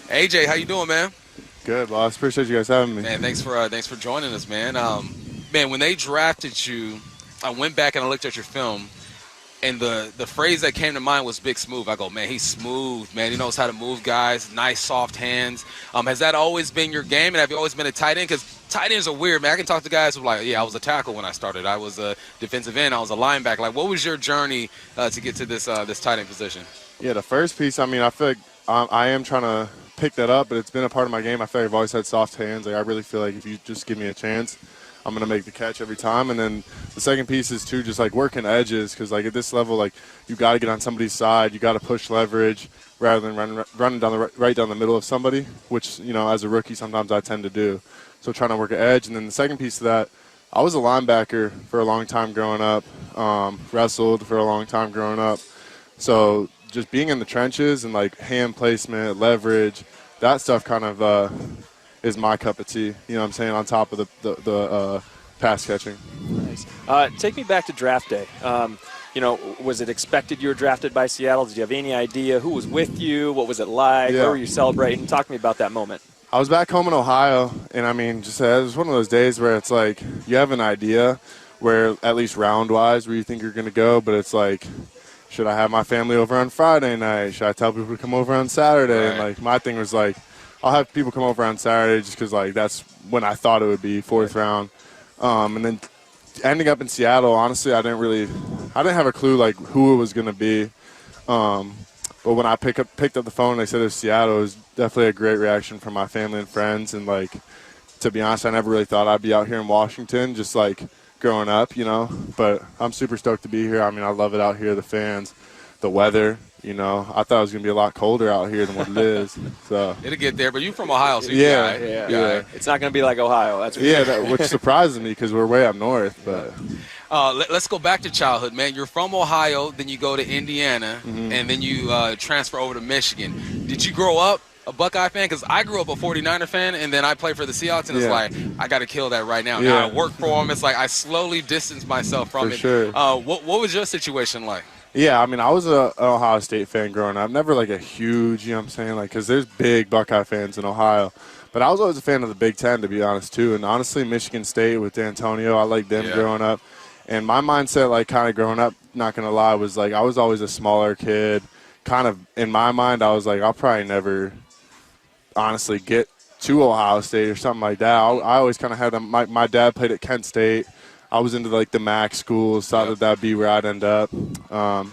AJ, how you doing, man? Good, boss. Appreciate you guys having me. Man, thanks for joining us, man. Man, when they drafted you, I went back and I looked at your film, and the phrase that came to mind was big smooth. I go, man, he's smooth, man. He knows how to move guys, nice, soft hands. Has that always been your game, and have you always been a tight end? Because tight ends are weird, man. I can talk to guys who are like, yeah, I was a tackle when I started. I was a defensive end. I was a linebacker. Like, what was your journey to get to this tight end position? Yeah, the first piece, I mean, I feel like I am trying to pick that up, but it's been a part of my game. I feel like I've always had soft hands. Like, I really feel like if you just give me a chance, I'm going to make the catch every time. And then the second piece is, too, just, like, working edges because, like, at this level, like, you got to get on somebody's side. You got to push leverage rather than running down right down the middle of somebody, which, you know, as a rookie sometimes I tend to do. So trying to work an edge. And then the second piece of that, I was a linebacker for a long time growing up, wrestled for a long time growing up. So just being in the trenches and, like, hand placement, leverage, that stuff kind of is my cup of tea, you know what I'm saying, on top of the pass catching. Nice. Take me back to draft day. You know, was it expected you were drafted by Seattle? Did you have any idea who was with you? What was it like? Yeah. Where were you celebrating? Talk to me about that moment. I was back home in Ohio, and, I mean, just it was one of those days where it's like you have an idea where, at least round-wise, where you think you're going to go, but it's like, should I have my family over on Friday night? Should I tell people to come over on Saturday? Right. And, like, my thing was, like, I'll have people come over on Saturday just because, like, that's when I thought it would be, fourth round. And then ending up in Seattle, honestly, I didn't have a clue, like, who it was going to be. But when I picked up the phone and they said it was Seattle, it was definitely a great reaction from my family and friends. And, like, to be honest, I never really thought I'd be out here in Washington, just, like, growing up, you know. But I'm super stoked to be here. I mean, I love it out here, the fans, the weather. You know, I thought it was going to be a lot colder out here than what it is. So It'll get there, but you're from Ohio, so Yeah. It's not going to be like Ohio. That's which surprises me because we're way up north. But let's go back to childhood, man. You're from Ohio, then you go to Indiana, and then you transfer over to Michigan. Did you grow up a Buckeye fan? Because I grew up a 49er fan, and then I played for the Seahawks, and it's like, I got to kill that right now. Now I work for them. It's like I slowly distanced myself from it. Sure. What was your situation like? Yeah, I mean, I was an Ohio State fan growing up. Never like a huge, you know what I'm saying, like, because there's big Buckeye fans in Ohio. But I was always a fan of the Big Ten, to be honest, too. And honestly, Michigan State with D'Antonio, I liked them growing up. And my mindset, like, kind of growing up, not going to lie, was like I was always a smaller kid. Kind of in my mind, I was like, I'll probably never honestly get to Ohio State or something like that. I always kind of had my dad played at Kent State. I was into, like, the MAC schools, thought that'd be where I'd end up. But,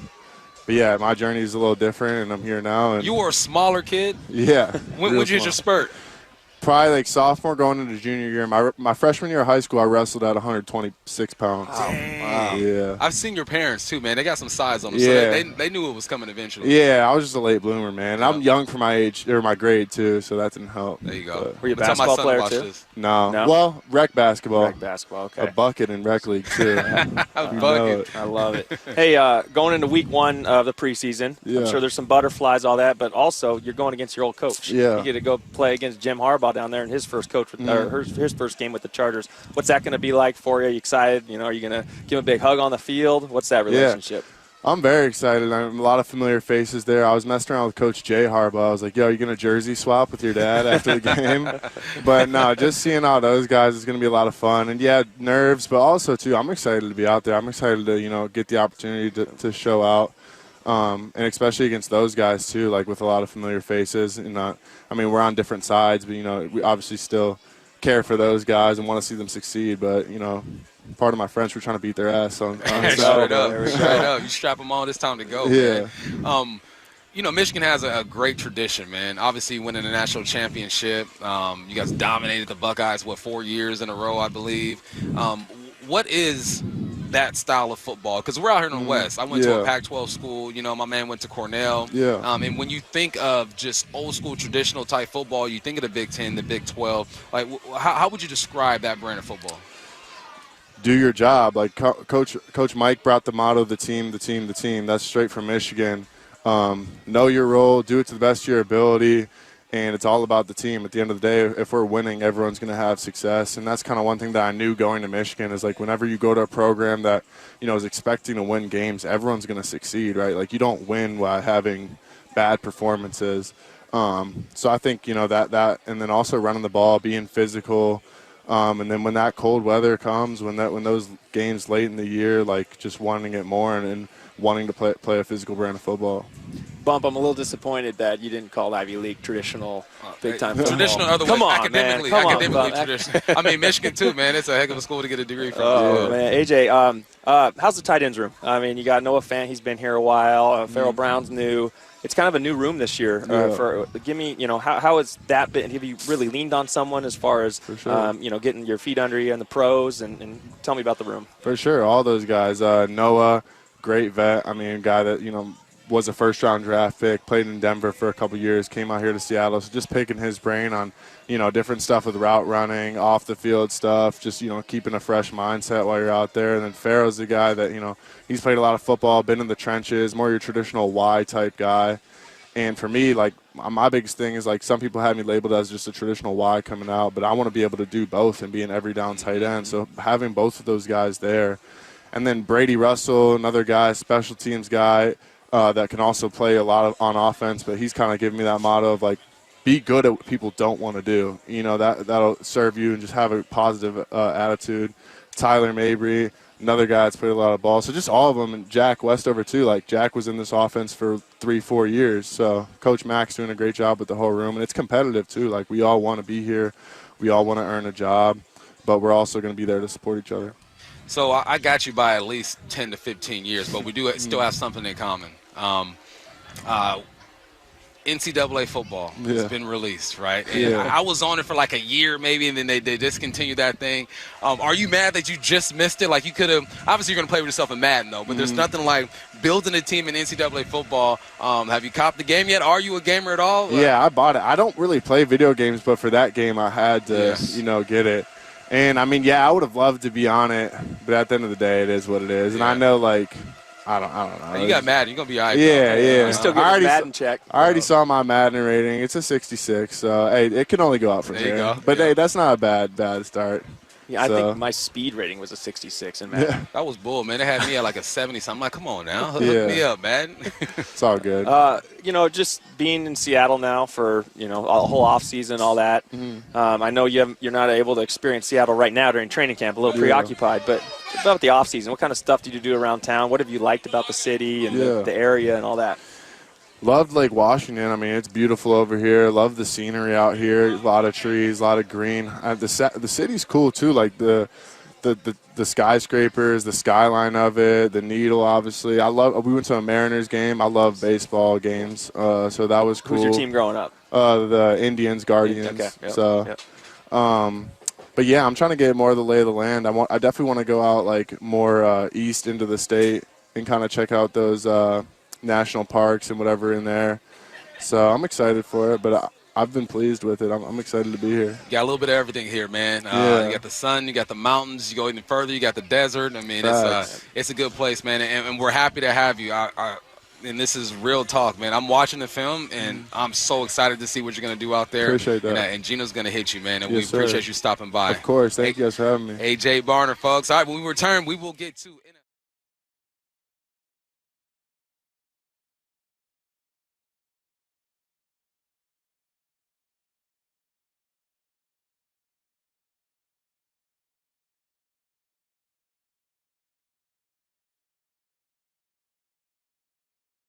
yeah, my journey is a little different, and I'm here now. And you were a smaller kid? Yeah. When did you hit your spurt? Probably, like, sophomore going into junior year. My freshman year of high school, I wrestled at 126 pounds. Oh, wow. Yeah. I've seen your parents, too, man. They got some size on them, Yeah. so they knew it was coming eventually. Yeah, I was just a late bloomer, man. And I'm young for my age, or my grade, too, so that didn't help. There you go. Were you a basketball player, too? No. No? Well, rec basketball. Rec basketball, okay. A bucket in rec league, too. A bucket. I love it. Hey, going into week one of the preseason, I'm sure there's some butterflies, all that, but also you're going against your old coach. Yeah. You get to go play against Jim Harbaugh down there in his first his first game with the Chargers. What's that going to be like for you? Are you excited? You know, are you going to give him a big hug on the field? What's that relationship? I'm very excited. I'm a lot of familiar faces there. I was messing around with Coach Jay Harbaugh. I was like, yo, are you going to jersey swap with your dad after the game? But, no, just seeing all those guys is going to be a lot of fun. And, yeah, nerves, but also, too, I'm excited to be out there. I'm excited to, you know, get the opportunity to show out. And especially against those guys, too, like with a lot of familiar faces. And, I mean, we're on different sides, but, you know, we obviously still care for those guys and want to see them succeed. But, you know, part of my French, we're trying to beat their ass. So straight up. You strap them on, it's time to go, man. You know, Michigan has a great tradition, man. Obviously, winning a national championship. You guys dominated the Buckeyes, 4 years in a row, I believe. What is that style of football? Because we're out here in the West. I went to a Pac-12 school. You know, my man went to Cornell. And when you think of just old-school, traditional-type football, you think of the Big Ten, the Big 12. Like, how would you describe that brand of football? Do your job. Like Coach Mike brought the motto, the team. That's straight from Michigan. Know your role, do it to the best of your ability, and it's all about the team. At the end of the day, if we're winning, everyone's going to have success. And that's kind of one thing that I knew going to Michigan is, like, whenever you go to a program that, you know, is expecting to win games, everyone's going to succeed, right? Like, you don't win by having bad performances. So I think, that and then also running the ball, being physical. And then when that cold weather comes, when those games late in the year, like just wanting it more and wanting to play a physical brand of football. Bump, I'm a little disappointed that you didn't call Ivy League traditional big-time football. Traditional, other Come way, on, academically, man. academically traditional. I mean, Michigan too, man. It's a heck of a school to get a degree from. Oh, man. AJ, how's the tight ends room? I mean, you got Noah Fant. He's been here a while. Farrell Brown's new. It's kind of a new room this year. Give me, how has that been? Have you really leaned on someone as far as, getting your feet under you and the pros? And tell me about the room. For sure, all those guys. Noah, great vet. I mean, guy that, was a first-round draft pick, played in Denver for a couple years, came out here to Seattle. So just picking his brain on, different stuff with route running, off-the-field stuff, just, keeping a fresh mindset while you're out there. And then Farrell's the guy that, he's played a lot of football, been in the trenches, more your traditional Y-type guy. And for me, like, my biggest thing is, like, some people have me labeled as just a traditional Y coming out, but I want to be able to do both and be an every-down tight end. So having both of those guys there. And then Brady Russell, another guy, special teams guy, that can also play a lot on offense, but he's kind of giving me that motto of, like, be good at what people don't want to do. That'll serve you and just have a positive attitude. Tyler Mabry, another guy that's played a lot of ball. So just all of them, and Jack Westover too. Like, Jack was in this offense for 3-4 years. So Coach Mack's doing a great job with the whole room, and it's competitive too. Like, we all want to be here. We all want to earn a job, but we're also going to be there to support each other. So I got you by at least 10 to 15 years, but we do still have something in common. NCAA football has been released, right? And I was on it for like a year maybe, and then they discontinued that thing. Are you mad that you just missed it? Like, you could have – obviously you're going to play with yourself in Madden, though, but there's nothing like building a team in NCAA football. Have you copped the game yet? Are you a gamer at all? Yeah, I bought it. I don't really play video games, but for that game I had to, get it. And, I mean, I would have loved to be on it, but at the end of the day, it is what it is. And I know, like – I don't know. You got Madden. You're going to be all right. Yeah. You still get a Madden check. I already saw my Madden rating. It's a 66. So, hey, it can only go up from here. There you go. But, hey, that's not a bad start. Yeah, I think my speed rating was a 66 in Madden. Yeah. That was bull, man. They had me at like a 70. So I'm like, come on now. Hook me up, man. It's all good. Just being in Seattle now for, a whole off season, all that. I know you're not able to experience Seattle right now during training camp, a little preoccupied. But about the off season, what kind of stuff did you do around town? What have you liked about the city and the area and all that? Loved Lake Washington. I mean, it's beautiful over here. Love the scenery out here. A lot of trees, a lot of green. The city's cool too. Like the skyscrapers, the skyline of it, the Needle. Obviously, we went to a Mariners game. I love baseball games, so that was cool. Who's your team growing up? The Indians, Guardians. Okay. Yep. So, but yeah, I'm trying to get more of the lay of the land. I definitely want to go out like more east into the state and kind of check out those national parks and whatever in there. So I'm excited for it, but I've been pleased with it. I'm excited to be here. You got a little bit of everything here, man. You got the sun, you got the mountains, you go even further, you got the desert. I mean, it's a good place, man, and we're happy to have you. And this is real talk, man. I'm watching the film, and I'm so excited to see what you're going to do out there. Appreciate that. And Gino's going to hit you, man, and we appreciate you stopping by. Of course. Thank you guys for having me. AJ Barner, folks. All right, when we return, we will get to